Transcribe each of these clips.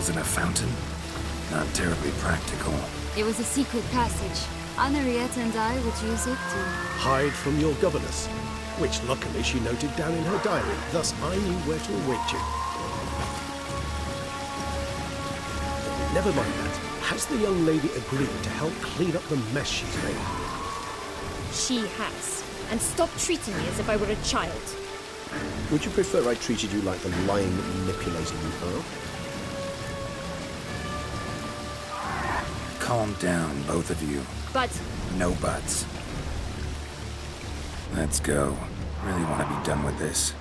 crystals in a fountain? Not terribly practical. It was a secret passage. Henriette and I would use it to... Hide from your governess, which luckily she noted down in her diary, thus I knew where to await you. Never mind that. Has the young lady agreed to help clean up the mess she's made? She has. And stop treating me as if I were a child. Would you prefer I treated you like the lying manipulator you are? Calm down, both of you. But... No buts. Let's go. Really want to be done with this.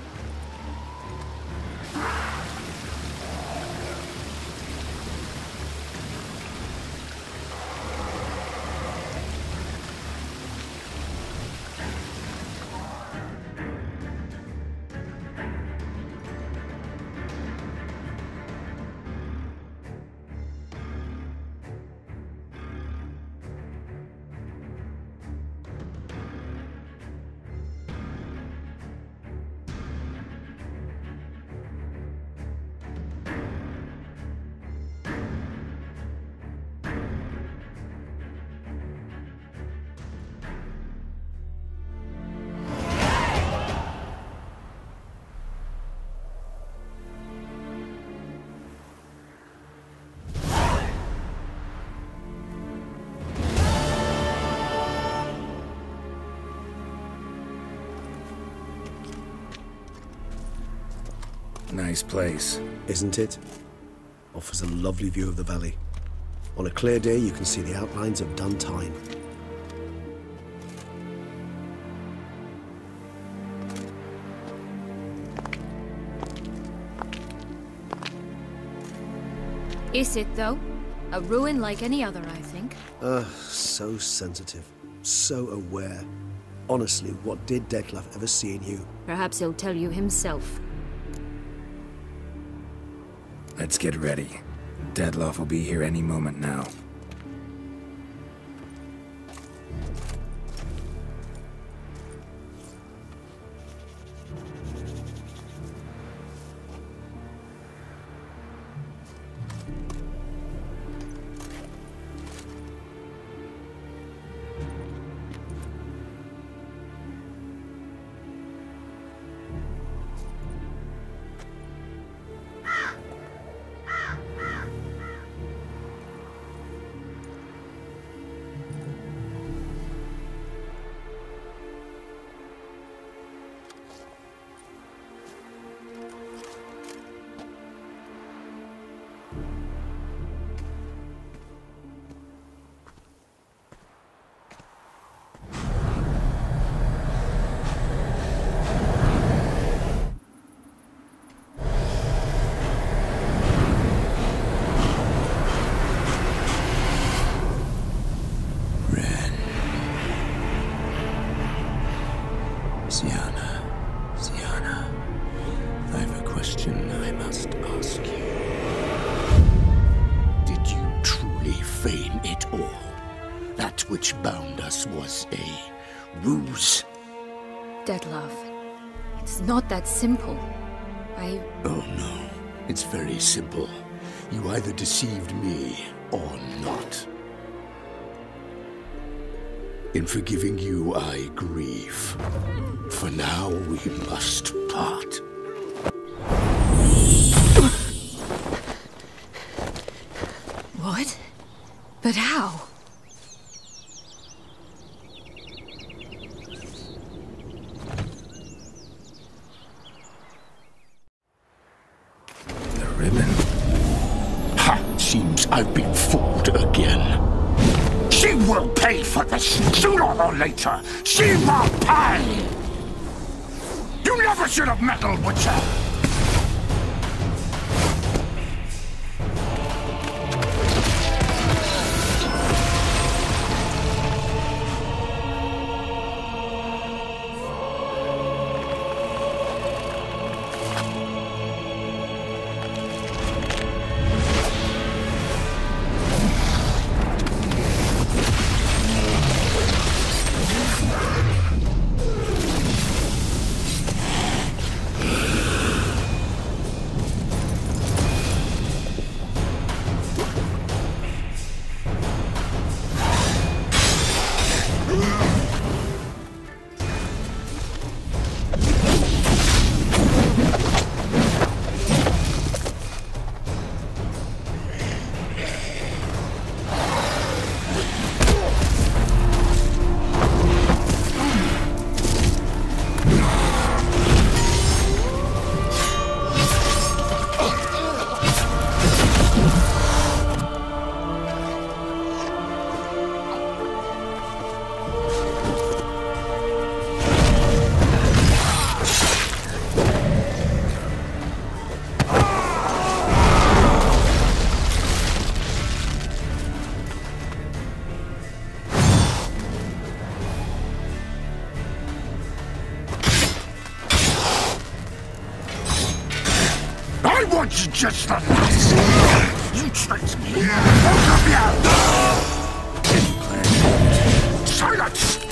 Nice place. Isn't it? Offers a lovely view of the valley. On a clear day, you can see the outlines of done time. Is it, though? A ruin like any other, I think. So sensitive. So aware. Honestly, what did Detlef ever see in you? Perhaps he'll tell you himself. Let's get ready. Detlef will be here any moment now. Syanna, I have a question I must ask you. Did you truly feign it all? That which bound us was a ruse? Detlef, it's not that simple. Oh no, it's very simple. You either deceived me or not. In forgiving you, I grieve. For now, we must part. What? But how? The ribbon. Ha! Seems I've been fooled again. She will pay for this, sooner or later. She will pay! You never should have meddled with her! was just the last. You tricked me. Both of you! Silence!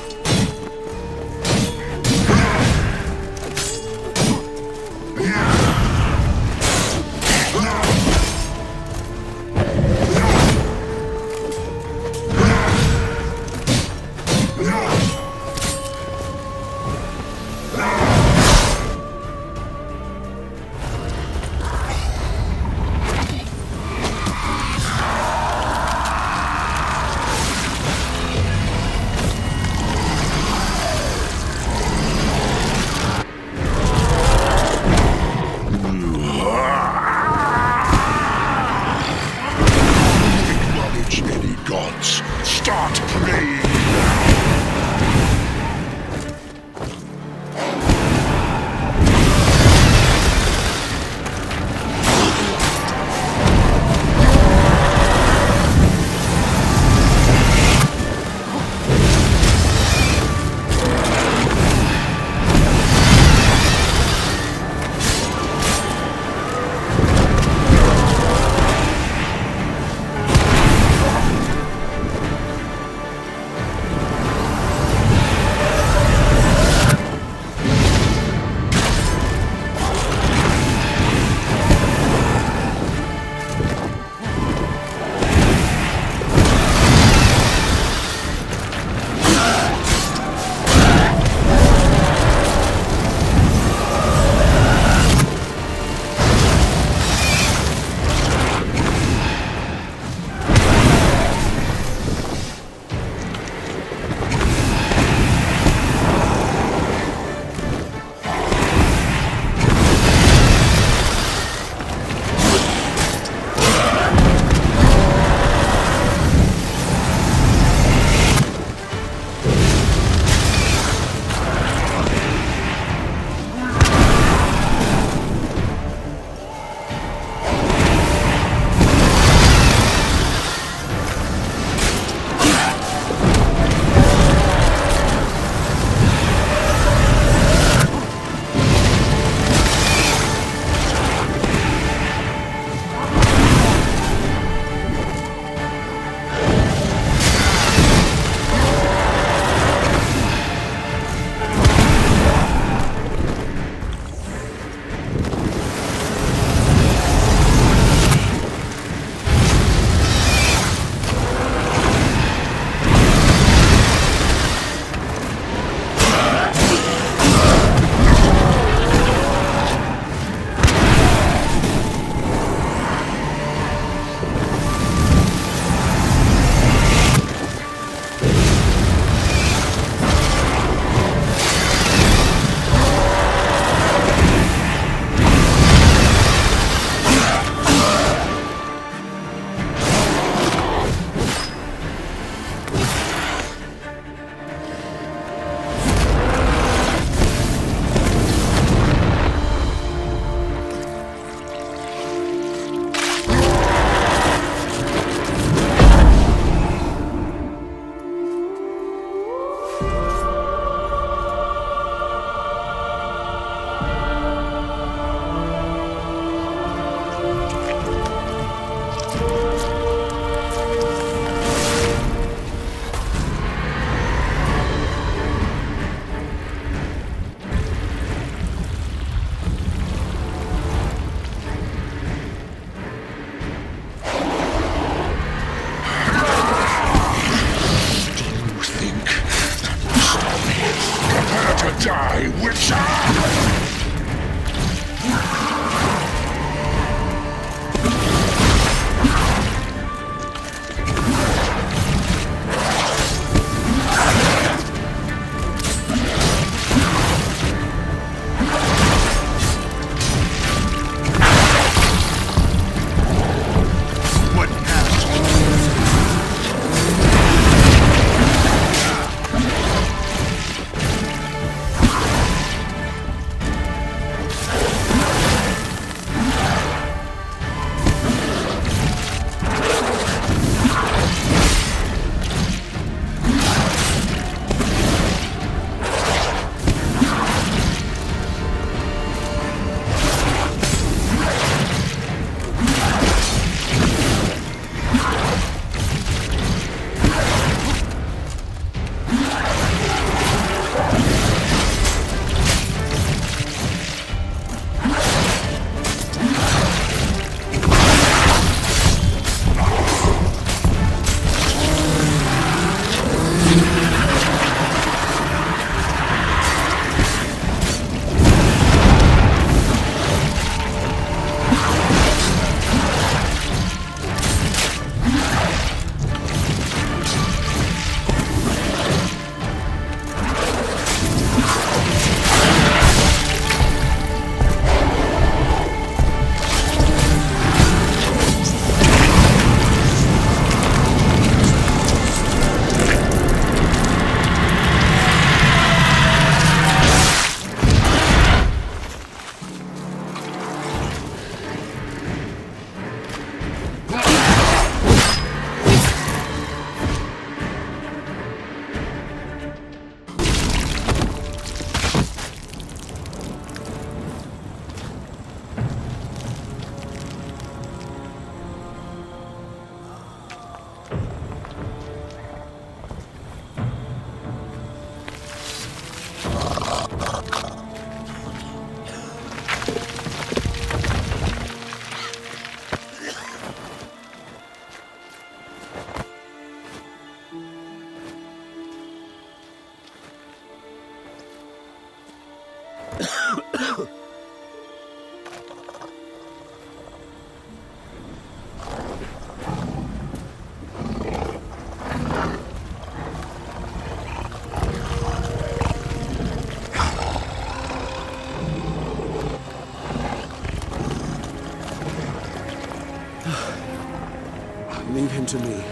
Leave him to me.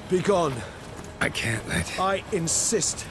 Be gone. I can't let... I insist.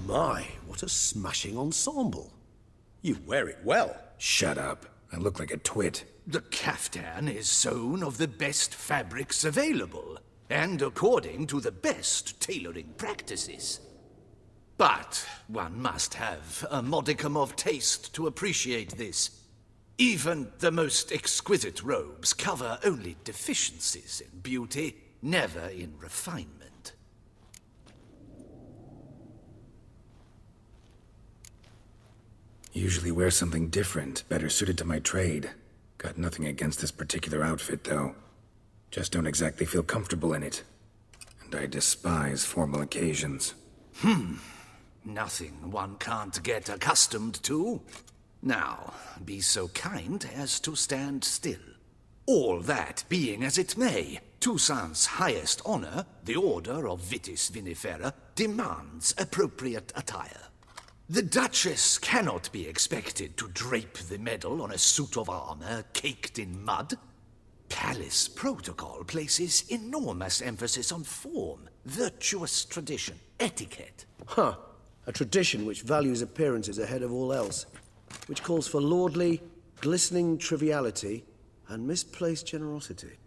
My, what a smashing ensemble. You wear it well. Shut up. I look like a twit. The caftan is sewn of the best fabrics available, and according to the best tailoring practices. But one must have a modicum of taste to appreciate this. Even the most exquisite robes cover only deficiencies in beauty, never in refinement. Usually wear something different, better suited to my trade. Got nothing against this particular outfit, though. Just don't exactly feel comfortable in it. And I despise formal occasions. Nothing one can't get accustomed to. Now, be so kind as to stand still. All that being as it may, Toussaint's highest honor, the Order of Vitis Vinifera, demands appropriate attire. The Duchess cannot be expected to drape the medal on a suit of armor caked in mud. Palace protocol places enormous emphasis on form, virtuous tradition, etiquette. Huh. A tradition which values appearances ahead of all else. Which calls for lordly, glistening triviality and misplaced generosity.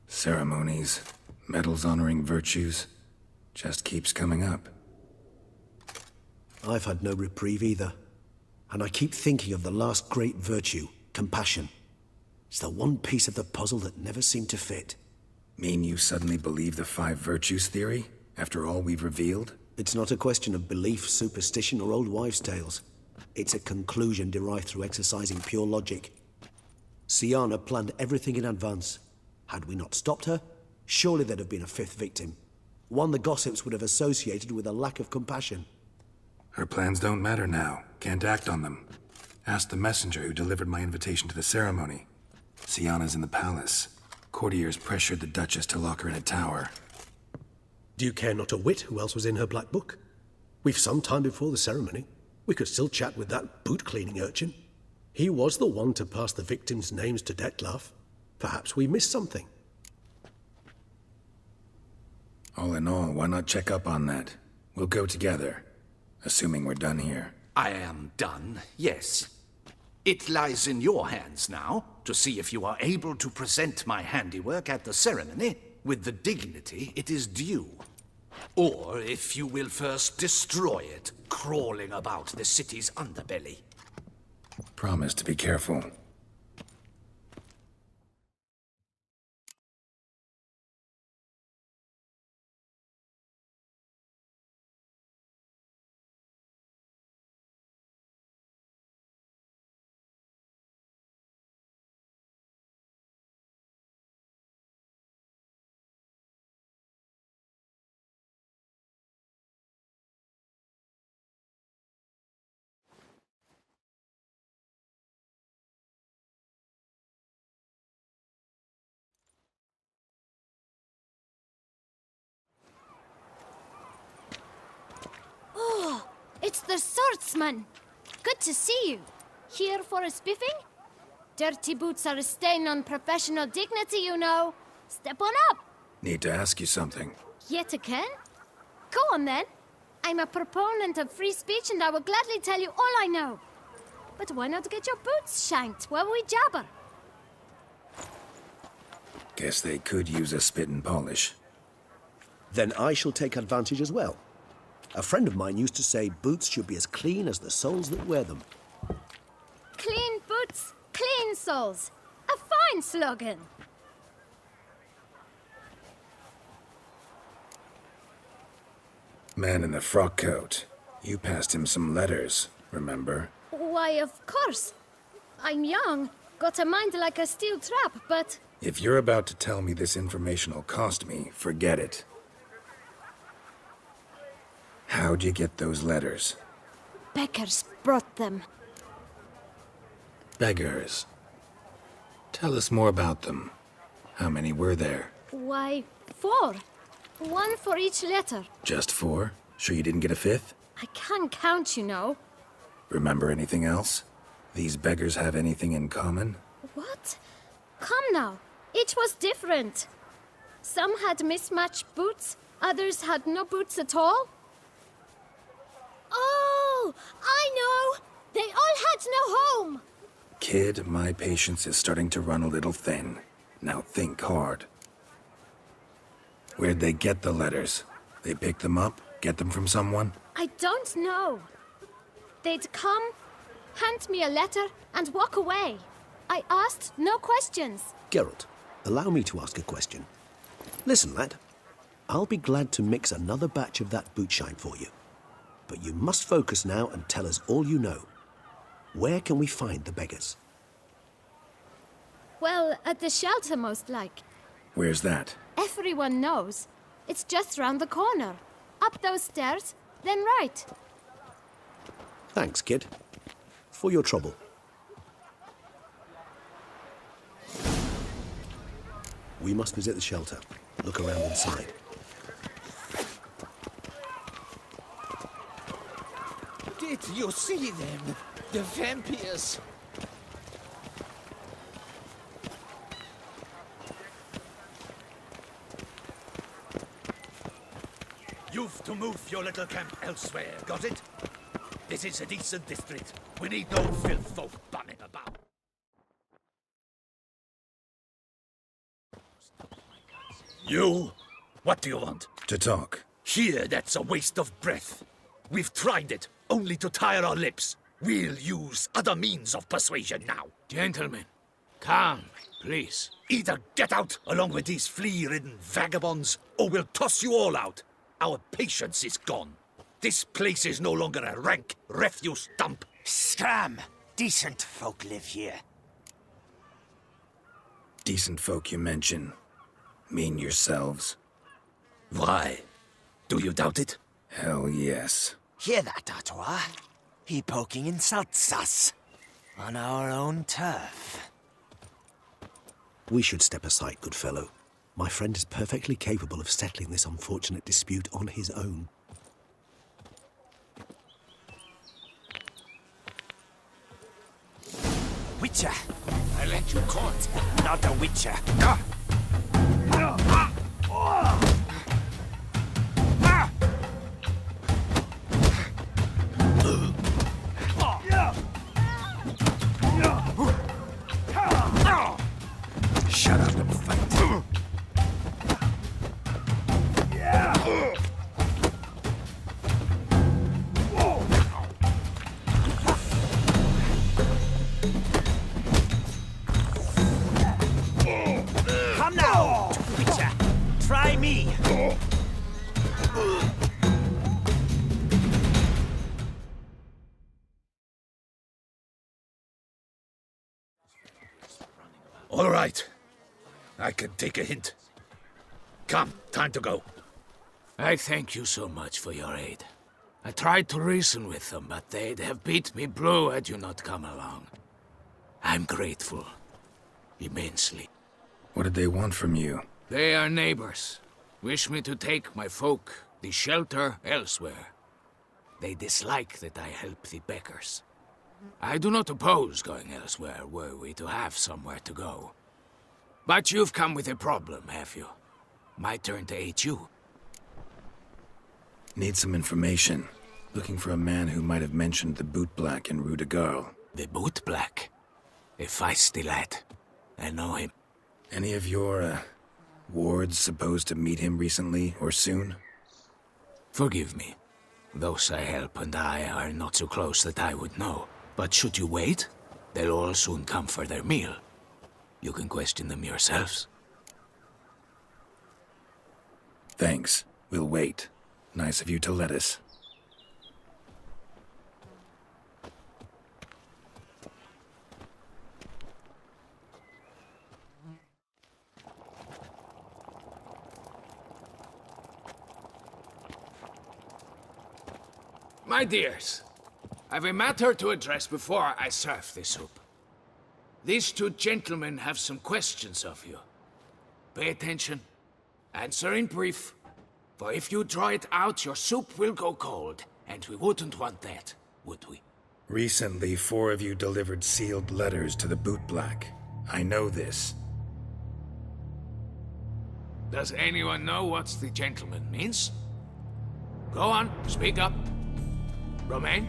Ceremonies, medals honoring virtues, just keeps coming up. I've had no reprieve either. And I keep thinking of the last great virtue, compassion. It's the one piece of the puzzle that never seemed to fit. Mean you suddenly believe the 5 virtues theory, after all we've revealed? It's not a question of belief, superstition, or old wives' tales. It's a conclusion derived through exercising pure logic. Syanna planned everything in advance. Had we not stopped her, surely there'd have been a 5th victim. One the gossips would have associated with a lack of compassion. Her plans don't matter now. Can't act on them. Ask the messenger who delivered my invitation to the ceremony. Syanna's in the palace. Courtiers pressured the Duchess to lock her in a tower. Do you care not a whit who else was in her black book? We've some time before the ceremony. We could still chat with that boot-cleaning urchin. He was the one to pass the victims' names to Detlef. Perhaps we missed something. All in all, why not check up on that? We'll go together, assuming we're done here. I am done, yes. It lies in your hands now to see if you are able to present my handiwork at the ceremony with the dignity it is due. Or if you will first destroy it, crawling about the city's underbelly. Promise to be careful. the swordsman! Good to see you. Here for a spiffing? Dirty boots are a stain on professional dignity, you know. Step on up. Need to ask you something. Yet again? Go on then. I'm a proponent of free speech and I will gladly tell you all I know. But why not get your boots shanked while we jabber? Guess they could use a spit and polish. Then I shall take advantage as well. A friend of mine used to say boots should be as clean as the soles that wear them. Clean boots, clean soles. A fine slogan. Man in the frock coat. You passed him some letters, remember? Why, of course. I'm young, got a mind like a steel trap, but... If you're about to tell me this information'll cost me, forget it. How'd you get those letters? Beggars brought them. Beggars. Tell us more about them. How many were there? Why, 4. 1 for each letter. Just 4? Sure you didn't get a 5th? I can't count, you know. Remember anything else? These beggars have anything in common? What? Come now. Each was different. Some had mismatched boots, others had no boots at all. Oh, I know! They all had no home! Kid, my patience is starting to run a little thin. Now think hard. Where'd they get the letters? They pick them up? Get them from someone? I don't know. They'd come, hand me a letter, and walk away. I asked no questions. Geralt, allow me to ask a question. Listen, lad. I'll be glad to mix another batch of that bootshine for you. But you must focus now and tell us all you know. Where can we find the beggars? Well, at the shelter, most like. Where's that? Everyone knows. It's just round the corner. Up those stairs, then right. Thanks, kid. For your trouble. We must visit the shelter. Look around inside. Did you see them? The vampires. You've to move your little camp elsewhere, got it? This is a decent district. We need no filth folk bunning about. You? What do you want? To talk. Here, that's a waste of breath. We've tried it, only to tire our lips. We'll use other means of persuasion now. Gentlemen, calm, please. Either get out along with these flea-ridden vagabonds, or we'll toss you all out. Our patience is gone. This place is no longer a rank refuse dump. Scram! Decent folk live here. Decent folk you mention. Mean yourselves. Why? Do you doubt it? Hell yes. Hear that, Artois? He poking insults us. On our own turf. We should step aside, good fellow. My friend is perfectly capable of settling this unfortunate dispute on his own. Witcher! I lent you court. Not a witcher. Shut up and fight. Come now, Witcher. Try me. All right. I can take a hint. Come, time to go. I thank you so much for your aid. I tried to reason with them, but they'd have beat me blue had you not come along. I'm grateful. Immensely. What did they want from you? They are neighbors. Wish me to take my folk, the shelter, elsewhere. They dislike that I help the beggars. I do not oppose going elsewhere were we to have somewhere to go. But you've come with a problem, have you? My turn to aid you. Need some information. Looking for a man who might have mentioned the bootblack in Rue de Geralt. The bootblack? A feisty lad. I know him. Any of your, wards supposed to meet him recently or soon? Forgive me. Those I help and I are not so close that I would know. But should you wait, they'll all soon come for their meal. You can question them yourselves. Thanks. We'll wait. Nice of you to let us. My dears, I've a matter to address before I serve the soup. These two gentlemen have some questions of you. Pay attention. Answer in brief. For if you draw it out, your soup will go cold. And we wouldn't want that, would we? Recently, 4 of you delivered sealed letters to the bootblack. I know this. Does anyone know what the gentleman means? Go on, speak up. Romain?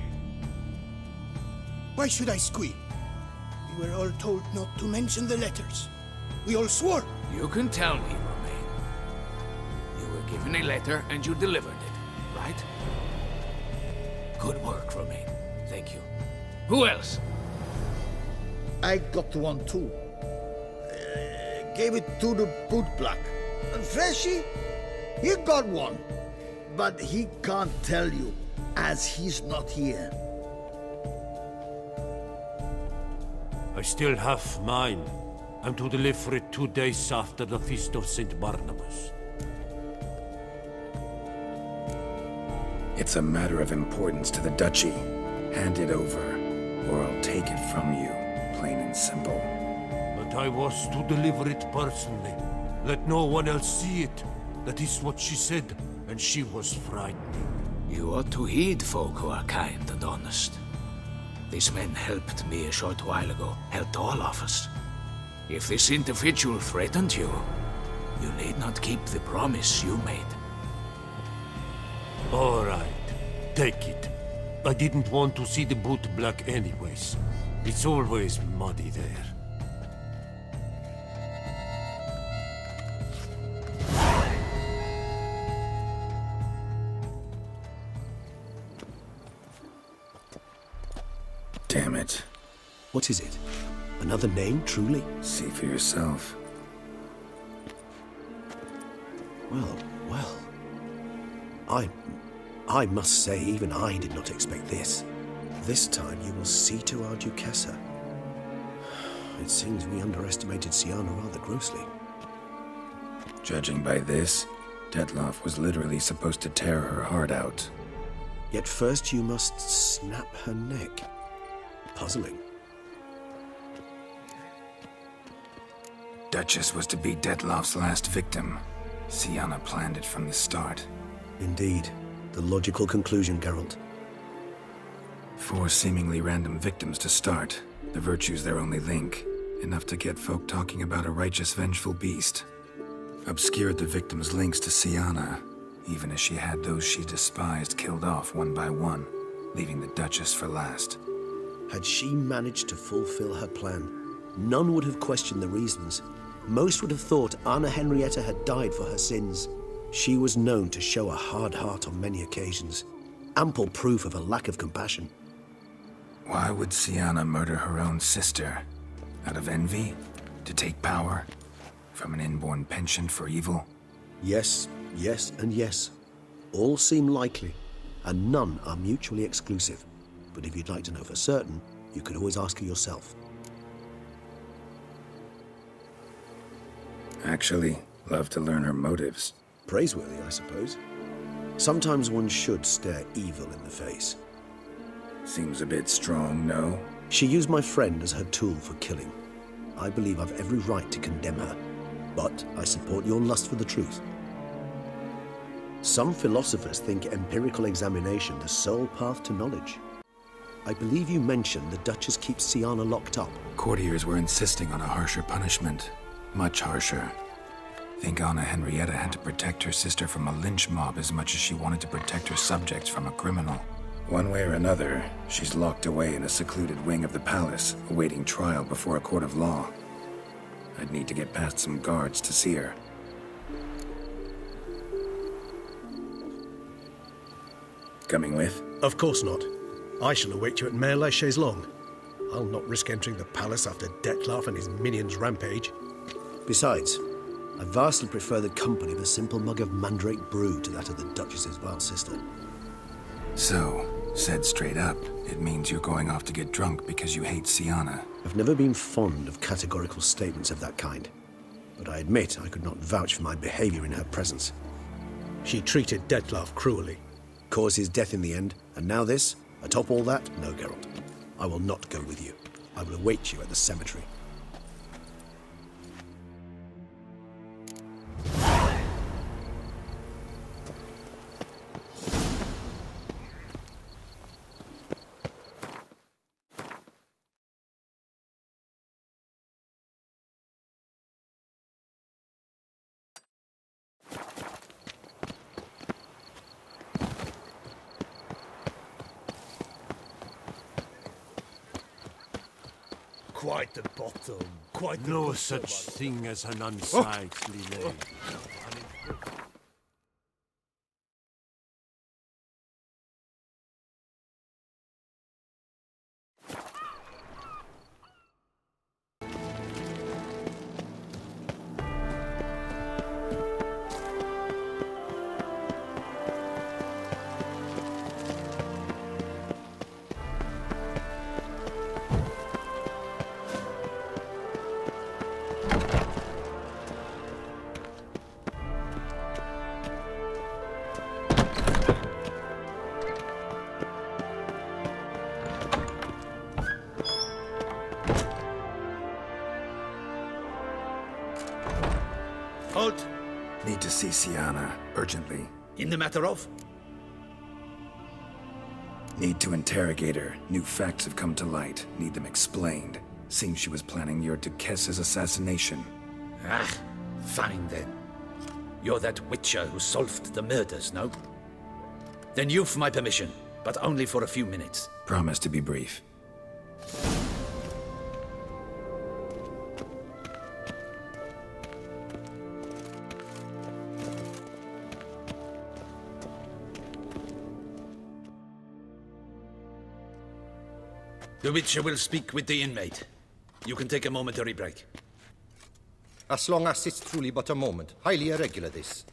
Why should I squeal? We were all told not to mention the letters. We all swore. You can tell me, Romain. You were given a letter and you delivered it, right? Good work, Romain. Thank you. Who else? I got one too. Gave it to the bootblack. And Freshy, he got one. But he can't tell you, as he's not here. I still have mine. I'm to deliver it 2 days after the Feast of St. Barnabas. It's a matter of importance to the Duchy. Hand it over, or I'll take it from you, plain and simple. But I was to deliver it personally. Let no one else see it. That is what she said, and she was frightening. You ought to heed folk who are kind and honest. These men helped me a short while ago, helped all of us. If this individual threatened you, you need not keep the promise you made. All right, take it. I didn't want to see the bootblack anyways. It's always muddy there. Damn it. What is it? Another name, truly? See for yourself. Well. I must say, even I did not expect this. This time you will see to our Duquesa. It seems we underestimated Syanna rather grossly. Judging by this, Detloff was literally supposed to tear her heart out. Yet first you must snap her neck. Puzzling. Duchess was to be Detloff's last victim. Syanna planned it from the start. Indeed. The logical conclusion, Geralt. 4 seemingly random victims to start. The virtue's their only link. Enough to get folk talking about a righteous, vengeful beast. Obscured the victims' links to Syanna, even as she had those she despised killed off one by one, leaving the Duchess for last. Had she managed to fulfill her plan, none would have questioned the reasons. Most would have thought Anna Henrietta had died for her sins. She was known to show a hard heart on many occasions. Ample proof of a lack of compassion. Why would Syanna murder her own sister? Out of envy? To take power? From an inborn penchant for evil? Yes, and yes. All seem likely, and none are mutually exclusive. But if you'd like to know for certain, you could always ask her yourself. Actually, love to learn her motives. Praiseworthy, I suppose. Sometimes one should stare evil in the face. Seems a bit strong, no? She used my friend as her tool for killing. I believe I've every right to condemn her, but I support your lust for the truth. Some philosophers think empirical examination the sole path to knowledge. I believe you mentioned the Duchess keeps Syanna locked up. Courtiers were insisting on a harsher punishment. Much harsher. Think Anna Henrietta had to protect her sister from a lynch mob as much as she wanted to protect her subjects from a criminal. One way or another, she's locked away in a secluded wing of the palace, awaiting trial before a court of law. I'd need to get past some guards to see her. Coming with? Of course not. I shall await you at Mare la Chaise-Longue. I'll not risk entering the palace after Dettlaff and his minions rampage. Besides, I vastly prefer the company of a simple mug of mandrake brew to that of the Duchess's vile sister. So, said straight up, it means you're going off to get drunk because you hate Syanna. I've never been fond of categorical statements of that kind, but I admit I could not vouch for my behavior in her presence. She treated Dettlaff cruelly, caused his death in the end, and now this? Atop all that, no, Geralt. I will not go with you. I will await you at the cemetery. Quite the bottom. Quite no such thing as an unsightly lady. Halt! Need to see Syanna, urgently. In the matter of? Need to interrogate her. New facts have come to light. Need them explained. Seems she was planning your Duquesse's assassination. Ah, fine then. You're that witcher who solved the murders, no? Then you've my permission, but only for a few minutes. Promise to be brief. The Witcher will speak with the inmate. You can take a momentary break. As long as it's truly but a moment. Highly irregular, this.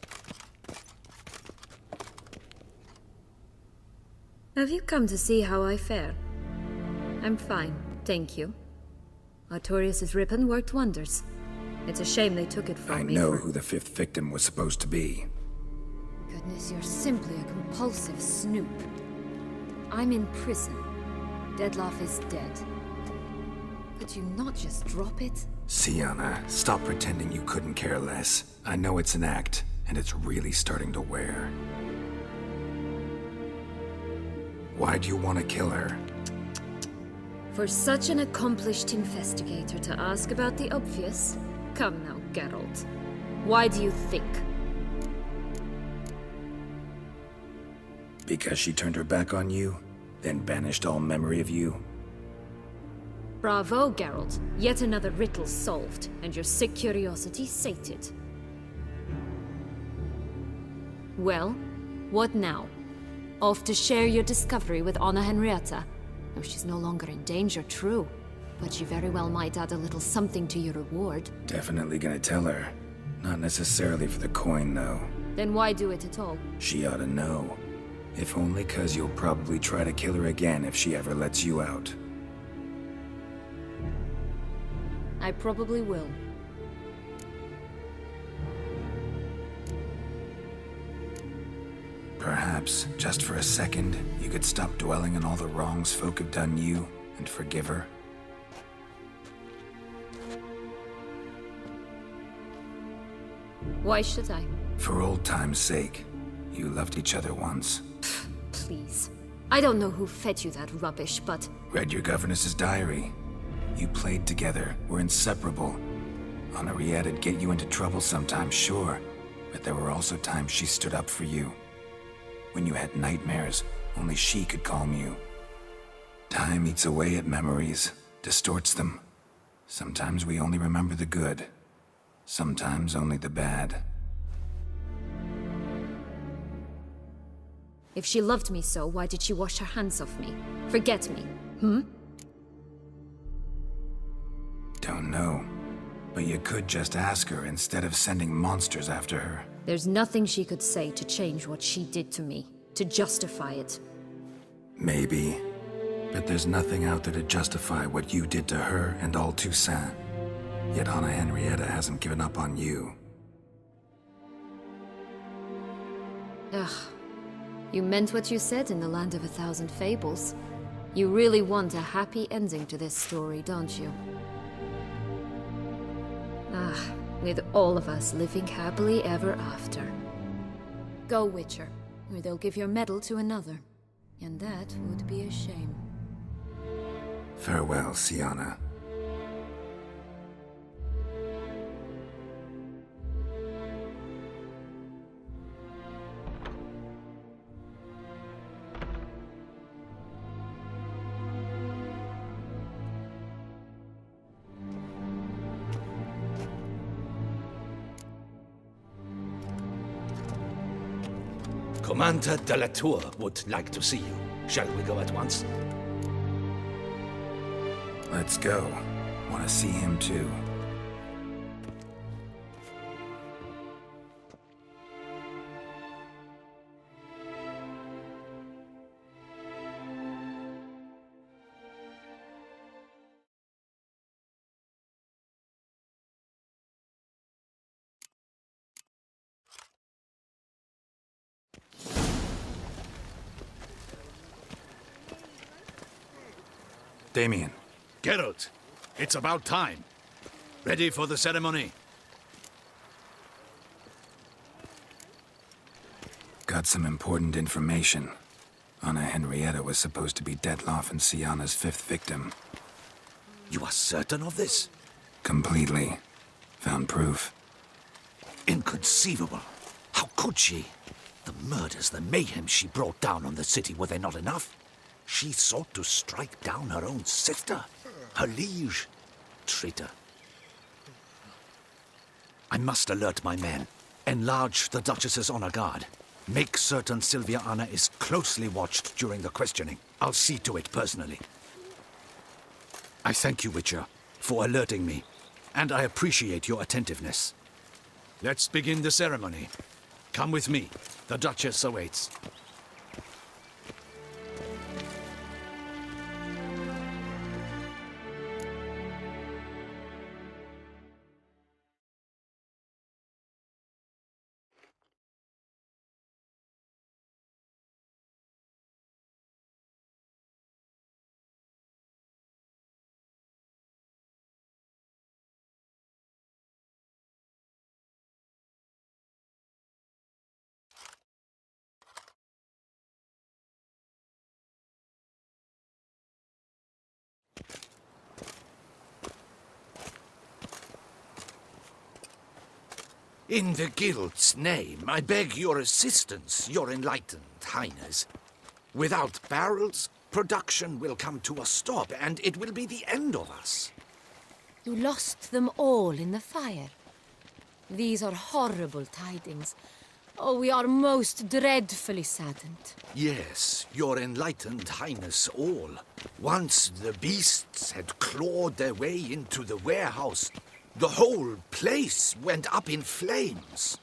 Have you come to see how I fare? I'm fine, thank you. Artorius' ribbon worked wonders. It's a shame they took it from me. I know who the fifth victim was supposed to be. Goodness, you're simply a compulsive snoop. I'm in prison. Dettlaff is dead. Could you not just drop it? Syanna, stop pretending you couldn't care less. I know it's an act, and it's really starting to wear. Why'd you want to kill her? For such an accomplished investigator to ask about the obvious? Come now, Geralt. Why do you think? Because she turned her back on you, then banished all memory of you? Bravo, Geralt. Yet another riddle solved, and your sick curiosity sated. Well, what now? Off to share your discovery with Anna Henrietta? No, she's no longer in danger, true. But she very well might add a little something to your reward. Definitely gonna tell her. Not necessarily for the coin, though. Then why do it at all? She ought to know. If only 'cause you'll probably try to kill her again if she ever lets you out. I probably will. Perhaps, just for a second, you could stop dwelling on all the wrongs folk have done you and forgive her. Why should I? For old time's sake. You loved each other once. Please. I don't know who fed you that rubbish, but... Read your governess's diary. You played together, were inseparable. Henriette'd get you into trouble sometimes, sure. But there were also times she stood up for you. When you had nightmares, only she could calm you. Time eats away at memories, distorts them. Sometimes we only remember the good. Sometimes only the bad. If she loved me so, why did she wash her hands off me? Forget me, Don't know. But you could just ask her instead of sending monsters after her. There's nothing she could say to change what she did to me, to justify it. Maybe. But there's nothing out there to justify what you did to her and all Toussaint. Yet Anna Henrietta hasn't given up on you. Ugh. You meant what you said in the Land of 1,000 Fables. You really want a happy ending to this story, don't you? Ah, with all of us living happily ever after. Go, Witcher, or they'll give your medal to another. And that would be a shame. Farewell, Syanna. Commander de la Tour would like to see you. Shall we go at once? Let's go. Want to see him too. Damien. Geralt, it's about time. Ready for the ceremony? Got some important information. Anna Henrietta was supposed to be Detloff and Syanna's 5th victim. You are certain of this? Completely. Found proof. Inconceivable. How could she? The murders, the mayhem she brought down on the city, were they not enough? She sought to strike down her own sister, her liege. Traitor. I must alert my men. Enlarge the Duchess's honor guard. Make certain Sylvia Anna is closely watched during the questioning. I'll see to it personally. I thank you, Witcher, for alerting me, and I appreciate your attentiveness. Let's begin the ceremony. Come with me. The Duchess awaits. In the Guild's name, I beg your assistance, your enlightened highness. Without barrels, production will come to a stop, and it will be the end of us. You lost them all in the fire. These are horrible tidings. Oh, we are most dreadfully saddened. Yes, your enlightened highness all. Once the beasts had clawed their way into the warehouse, the whole place went up in flames.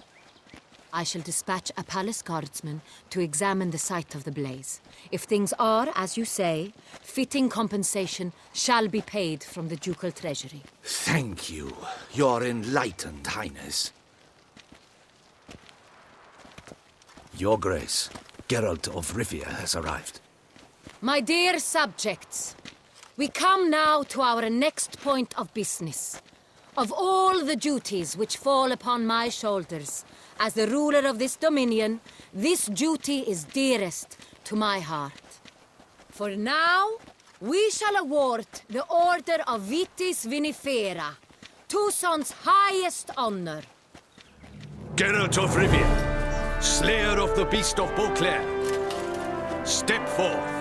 I shall dispatch a palace guardsman to examine the site of the blaze. If things are, as you say, fitting compensation shall be paid from the ducal treasury. Thank you, your enlightened highness. Your Grace, Geralt of Rivia has arrived. My dear subjects, we come now to our next point of business. Of all the duties which fall upon my shoulders As the ruler of this dominion, this duty is dearest to my heart. For now, we shall award the Order of Vitis Vinifera, Tucson's highest honor. Geralt of Rivia, Slayer of the Beast of Beauclair, step forth.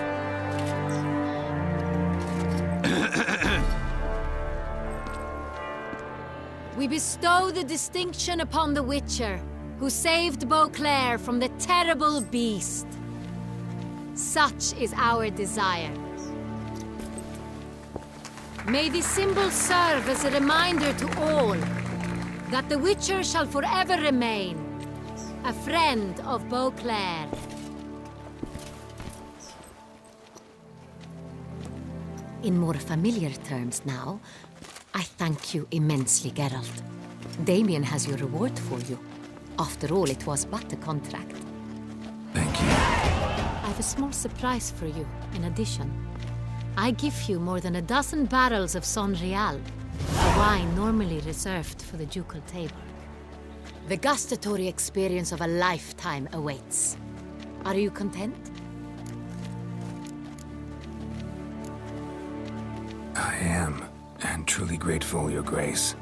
We bestow the distinction upon the Witcher, who saved Beauclair from the terrible beast. Such is our desire. May this symbol serve as a reminder to all that the Witcher shall forever remain a friend of Beauclair. In more familiar terms now, I thank you immensely, Geralt. Damien has your reward for you. After all, it was but a contract. Thank you. I have a small surprise for you, in addition. I give you more than a dozen barrels of Son Real, a wine normally reserved for the ducal table. The gustatory experience of a lifetime awaits. Are you content? I am, and truly grateful, Your Grace.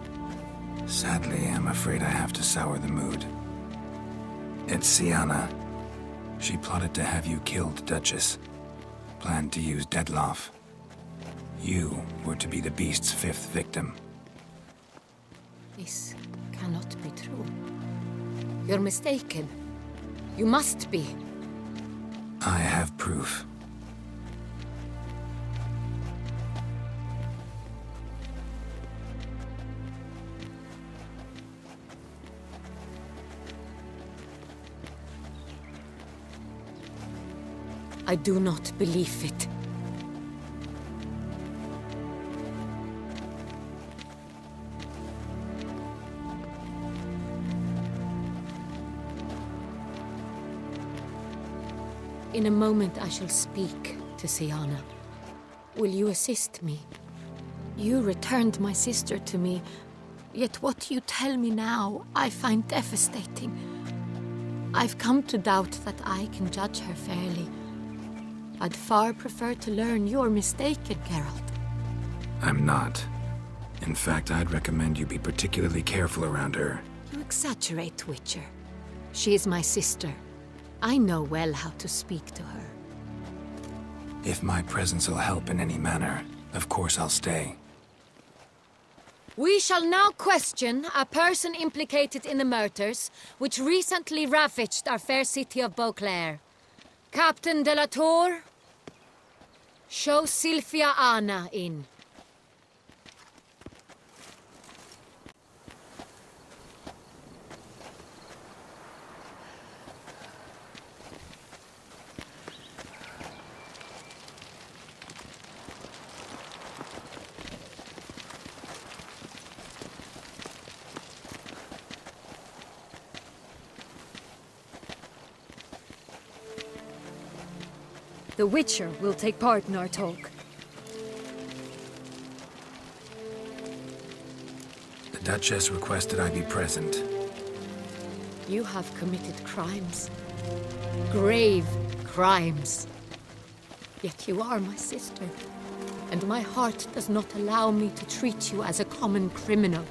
Sadly, I'm afraid I have to sour the mood. It's Syanna. She plotted to have you killed, Duchess. Planned to use Dettlaff. You were to be the beast's fifth victim. This cannot be true. You're mistaken. You must be. I have proof. I do not believe it. In a moment I shall speak to Syanna. Will you assist me? You returned my sister to me, yet what you tell me now I find devastating. I've come to doubt that I can judge her fairly. I'd far prefer to learn you're mistaken, Geralt. I'm not. In fact, I'd recommend you be particularly careful around her. You exaggerate, Witcher. She is my sister. I know well how to speak to her. If my presence will help in any manner, of course I'll stay. We shall now question a person implicated in the murders which recently ravaged our fair city of Beauclair. Captain de la Tour, show Sylvia Anna in. The Witcher will take part in our talk. The Duchess requested I be present. You have committed crimes. Grave crimes. Yet you are my sister, and my heart does not allow me to treat you as a common criminal.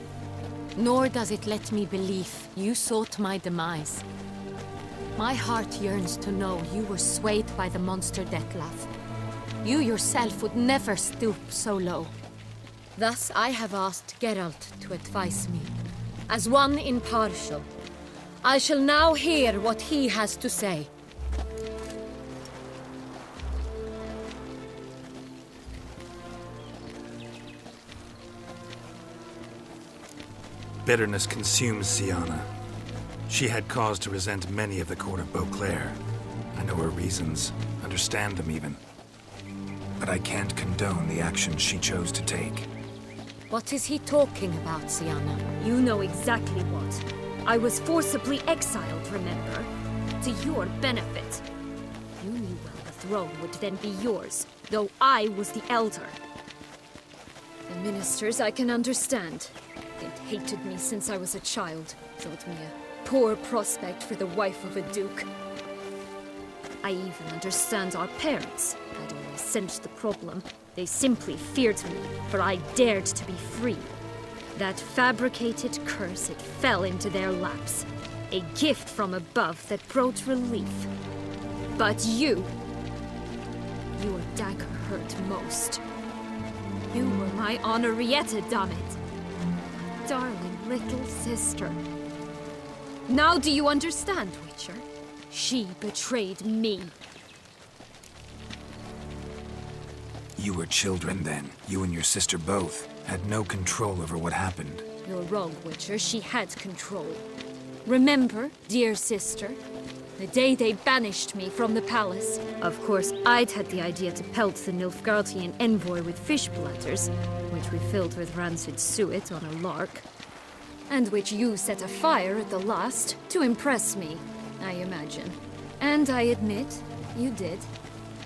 Nor does it let me believe you sought my demise. My heart yearns to know you were swayed by the monster Dettlaff. You yourself would never stoop so low. Thus I have asked Geralt to advise me. As one impartial, I shall now hear what he has to say. Bitterness consumes Syanna. She had cause to resent many of the court of Beauclair. I know her reasons, understand them even. But I can't condone the actions she chose to take. What is he talking about, Syanna? You know exactly what. I was forcibly exiled, remember? To your benefit. You knew well the throne would then be yours, though I was the elder. The ministers I can understand. They'd hated me since I was a child, thought me a poor prospect for the wife of a duke. I even understand our parents. I'd only sensed the problem. They simply feared me, for I dared to be free. That fabricated curse, it fell into their laps. A gift from above that brought relief. But your dagger hurt most. You were my Henrietta, damn it. My darling little sister. Now do you understand, Witcher? She betrayed me. You were children then. You and your sister both had no control over what happened. You're wrong, Witcher. She had control. Remember, dear sister, the day they banished me from the palace? Of course, I'd had the idea to pelt the Nilfgaardian envoy with fish bladders, which we filled with rancid suet on a lark, and which you set afire at the last to impress me, I imagine. And I admit, you did.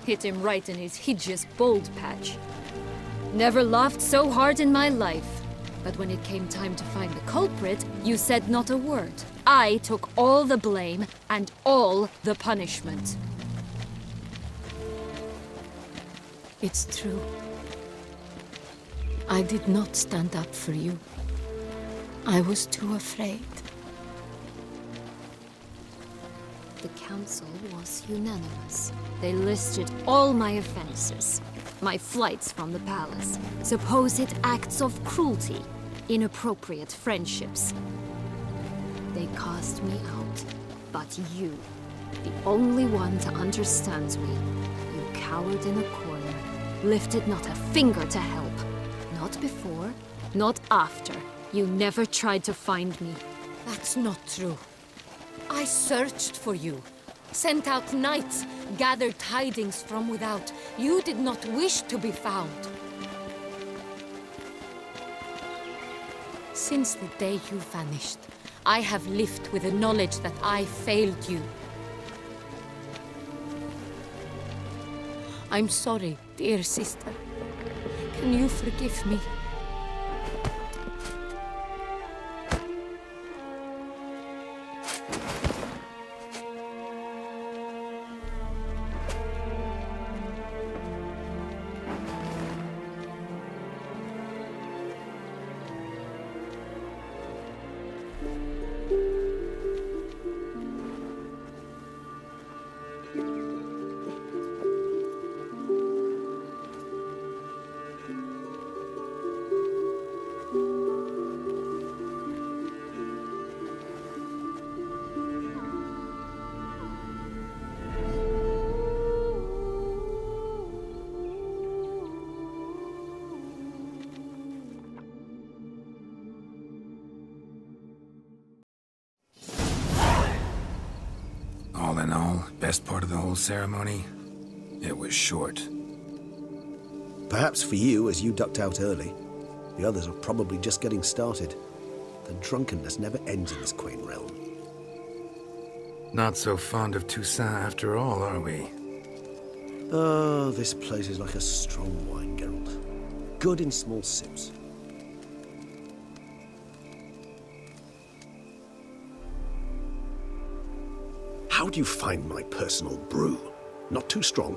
Hit him right in his hideous bald patch. Never laughed so hard in my life. But when it came time to find the culprit, you said not a word. I took all the blame and all the punishment. It's true. I did not stand up for you. I was too afraid. The council was unanimous. They listed all my offenses. My flights from the palace, supposed acts of cruelty, inappropriate friendships. They cast me out. But you, the only one to understand me, you cowered in a corner, lifted not a finger to help. Not before, not after. You never tried to find me. That's not true. I searched for you, sent out knights, gathered tidings from without. You did not wish to be found. Since the day you vanished, I have lived with the knowledge that I failed you. I'm sorry, dear sister. Can you forgive me? All in all, best part of the whole ceremony? It was short. Perhaps for you, as you ducked out early. The others are probably just getting started. The drunkenness never ends in this quaint realm. Not so fond of Toussaint after all, are we? Oh, this place is like a strong wine, Geralt. Good in small sips. How do you find my personal brew? Not too strong?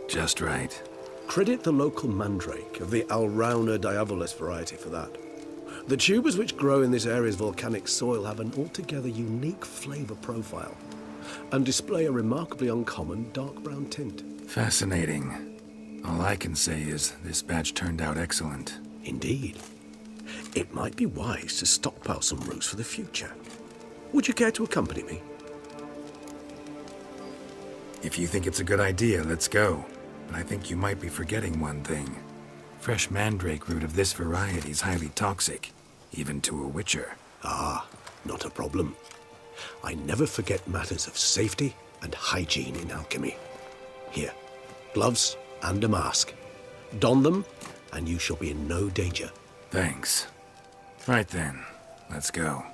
Just right. Credit the local mandrake of the Alrauna diavolis variety for that. The tubers which grow in this area's volcanic soil have an altogether unique flavor profile and display a remarkably uncommon dark brown tint. Fascinating. All I can say is this batch turned out excellent. Indeed. It might be wise to stockpile some roots for the future. Would you care to accompany me? If you think it's a good idea, let's go. But I think you might be forgetting one thing. Fresh mandrake root of this variety is highly toxic, even to a witcher. Ah, not a problem. I never forget matters of safety and hygiene in alchemy. Here, gloves and a mask. Don them, and you shall be in no danger. Thanks. Right then, let's go.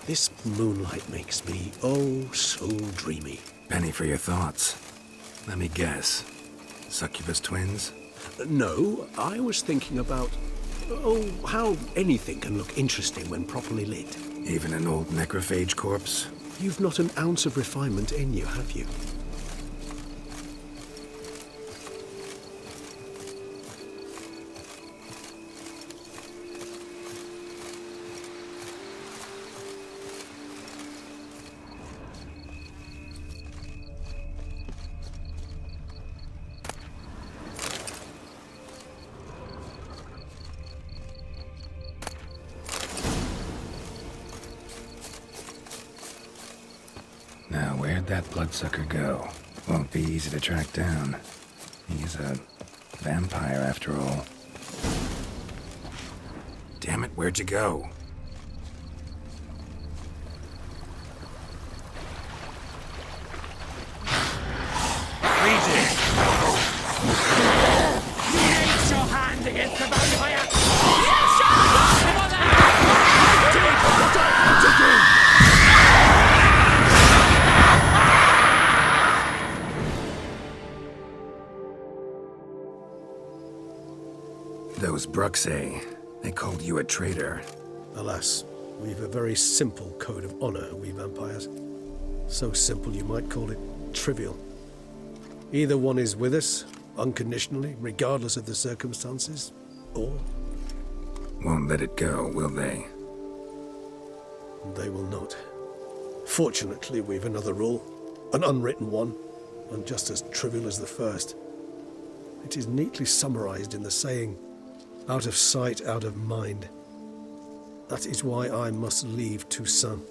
This moonlight makes me, oh, so dreamy. Penny for your thoughts. Let me guess. Succubus twins? No, I was thinking about, oh, how anything can look interesting when properly lit. Even an old necrophage corpse? You've not an ounce of refinement in you, have you? Now, where'd that bloodsucker go? Won't be easy to track down. He's a vampire, after all. Damn it, where'd you go? Raise your hand against the vampire! Those Bruxae, they called you a traitor. Alas, we've a very simple code of honor, we vampires. So simple you might call it trivial. Either one is with us, unconditionally, regardless of the circumstances, or... Won't let it go, will they? They will not. Fortunately, we've another rule, an unwritten one, and just as trivial as the first. It is neatly summarized in the saying, out of sight, out of mind. That is why I must leave Toussaint.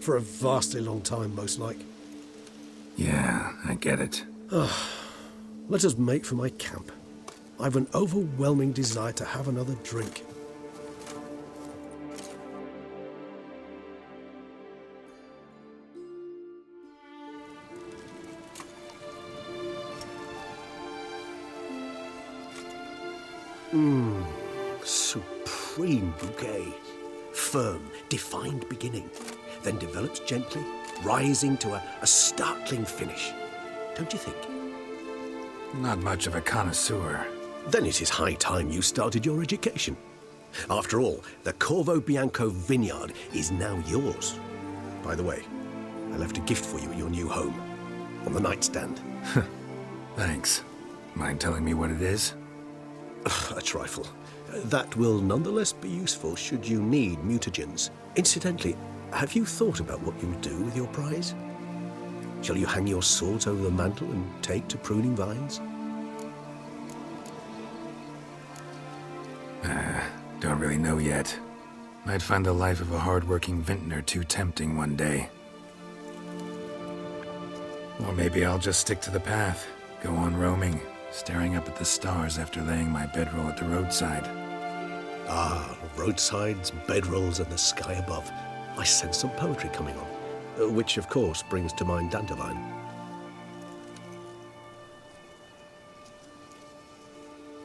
For a vastly long time, most like. Yeah, I get it. Let us make for my camp. I've an overwhelming desire to have another drink. Supreme bouquet. Firm, defined beginning, then develops gently, rising to a startling finish. Don't you think? Not much of a connoisseur. Then it is high time you started your education. After all, the Corvo Bianco vineyard is now yours. By the way, I left a gift for you at your new home, on the nightstand. Thanks. Mind telling me what it is? A trifle. That will nonetheless be useful should you need mutagens. Incidentally, have you thought about what you'll do with your prize? Shall you hang your swords over the mantle and take to pruning vines? Don't really know yet. Might find the life of a hard-working vintner too tempting one day. Or maybe I'll just stick to the path, go on roaming, staring up at the stars after laying my bedroll at the roadside. Ah, roadsides, bedrolls, and the sky above. I sense some poetry coming on, which of course brings to mind Dandelion.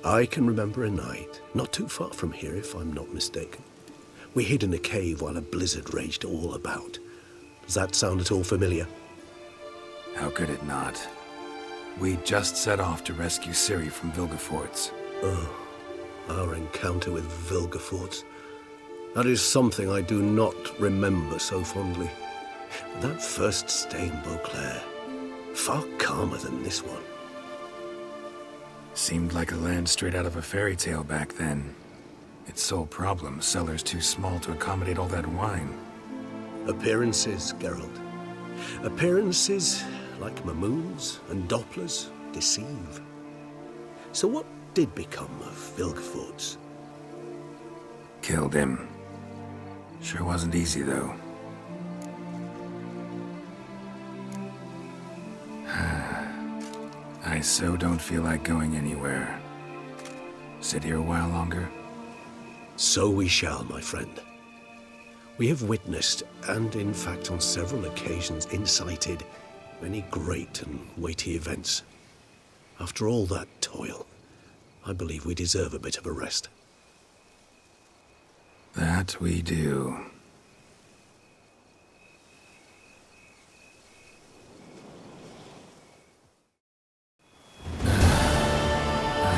I can remember a night, not too far from here if I'm not mistaken. We hid in a cave while a blizzard raged all about. Does that sound at all familiar? How could it not? We just set off to rescue Ciri from Vilgefortz. Oh, our encounter with Vilgefortz. That is something I do not remember so fondly. That first stay in Beauclair, far calmer than this one. Seemed like a land straight out of a fairy tale back then. Its sole problem, cellars too small to accommodate all that wine. Appearances, Geralt. Appearances, like Mamoons and Dopplers, deceive. So what did become of Vilgefortz? Killed him. Sure wasn't easy, though. I so don't feel like going anywhere. Sit here a while longer? So we shall, my friend. We have witnessed, and in fact on several occasions incited, many great and weighty events. After all that toil, I believe we deserve a bit of a rest. That we do.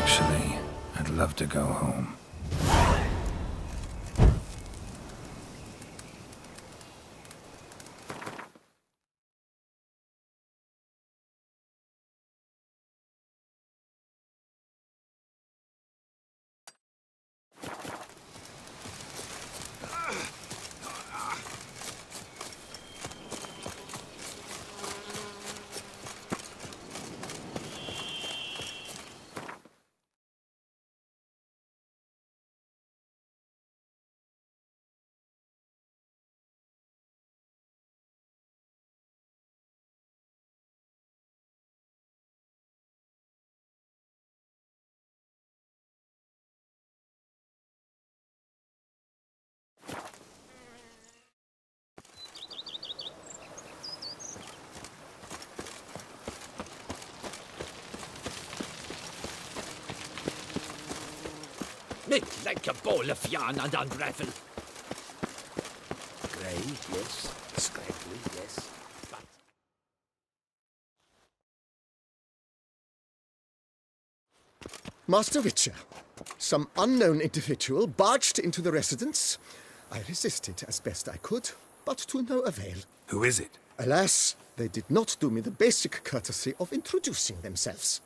Actually, I'd love to go home. Nid like a bowl of yarn and unravel. Grey, yes. Scraggly, yes. But... Master Witcher, some unknown individual barged into the residence. I resisted as best I could, but to no avail. Who is it? Alas, they did not do me the basic courtesy of introducing themselves.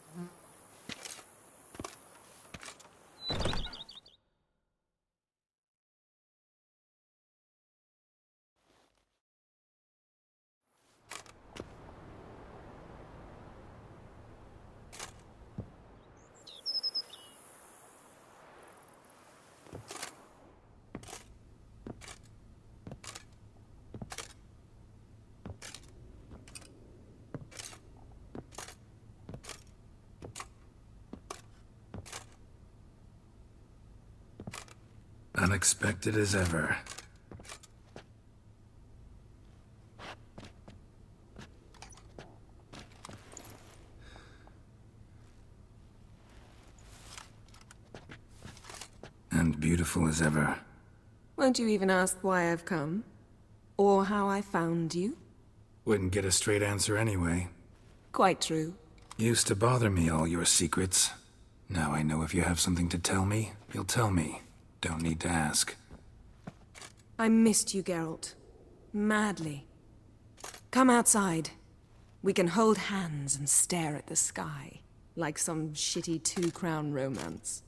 Unexpected as ever. And beautiful as ever. Won't you even ask why I've come? Or how I found you? Wouldn't get a straight answer anyway. Quite true. Used to bother me, all your secrets. Now I know if you have something to tell me, you'll tell me. Don't need to ask. I missed you, Geralt. Madly. Come outside. We can hold hands and stare at the sky, like some shitty two-crown romance.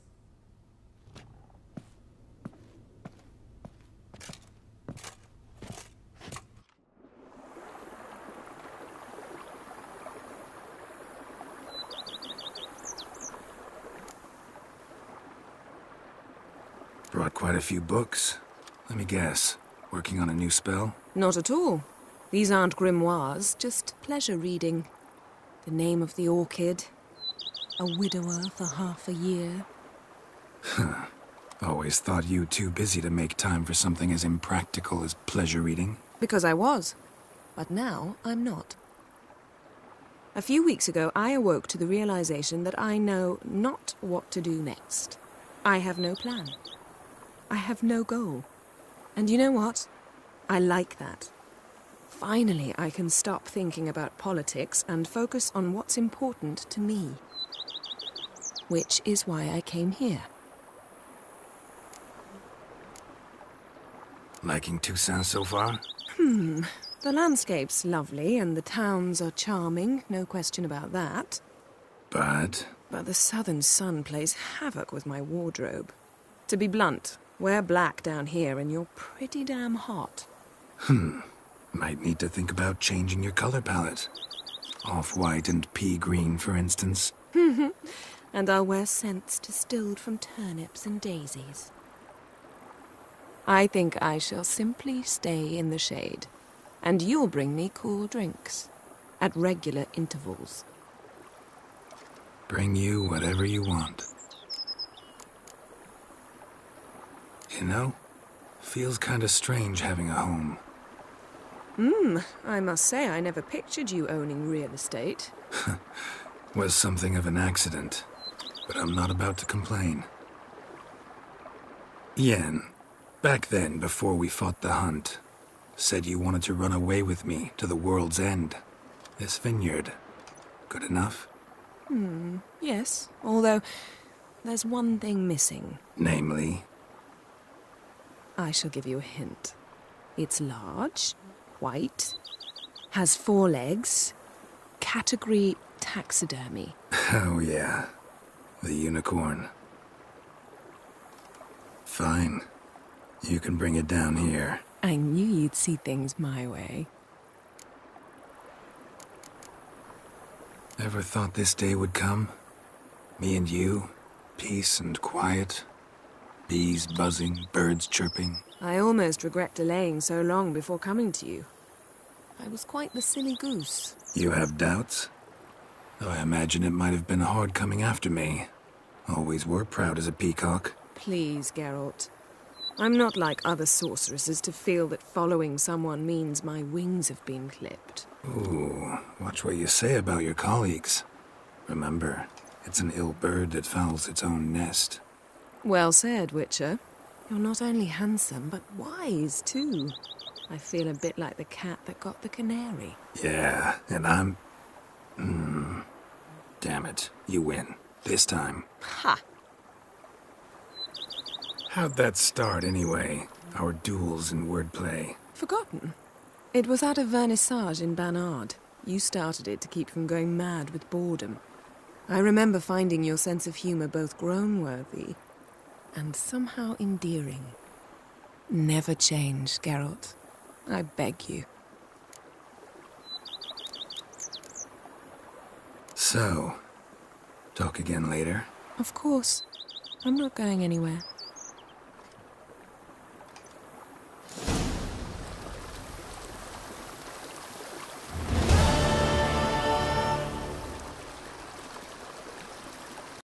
Brought quite a few books. Let me guess. Working on a new spell? Not at all. These aren't grimoires, just pleasure reading. The Name of the Orchid. A widower for half a year. Huh. Always thought you too busy to make time for something as impractical as pleasure reading. Because I was. But now I'm not. A few weeks ago, I awoke to the realization that I know not what to do next. I have no plan. I have no goal. And you know what? I like that. Finally, I can stop thinking about politics and focus on what's important to me. Which is why I came here. Liking Toussaint so far? The landscape's lovely and the towns are charming, no question about that. But the southern sun plays havoc with my wardrobe. To be blunt, wear black down here and you're pretty damn hot. Might need to think about changing your color palette. Off-white and pea green, for instance. And I'll wear scents distilled from turnips and daisies. I think I shall simply stay in the shade. And you'll bring me cool drinks. At regular intervals. Bring you whatever you want. You know, feels kinda strange having a home. I must say I never pictured you owning real estate. Was something of an accident, but I'm not about to complain. Yen, back then, before we fought the hunt, said you wanted to run away with me to the world's end. This vineyard. Good enough? Yes, although there's one thing missing. Namely? I shall give you a hint. It's large, white, has 4 legs, category taxidermy. Oh yeah, the unicorn. Fine. You can bring it down here. I knew you'd see things my way. Ever thought this day would come? Me and you, peace and quiet. Bees buzzing, birds chirping. I almost regret delaying so long before coming to you. I was quite the silly goose. You have doubts? Though I imagine it might have been hard coming after me. Always were proud as a peacock. Please, Geralt. I'm not like other sorceresses to feel that following someone means my wings have been clipped. Ooh, watch what you say about your colleagues. Remember, it's an ill bird that fouls its own nest. Well said, Witcher. You're not only handsome, but wise, too. I feel a bit like the cat that got the canary. Yeah, and I'm... Damn it, you win. This time. Ha! How'd that start, anyway? Our duels and wordplay. Forgotten. It was at a vernissage in Banard. You started it to keep from going mad with boredom. I remember finding your sense of humor both groan-worthy and somehow endearing. Never change, Geralt. I beg you. So, talk again later? Of course. I'm not going anywhere.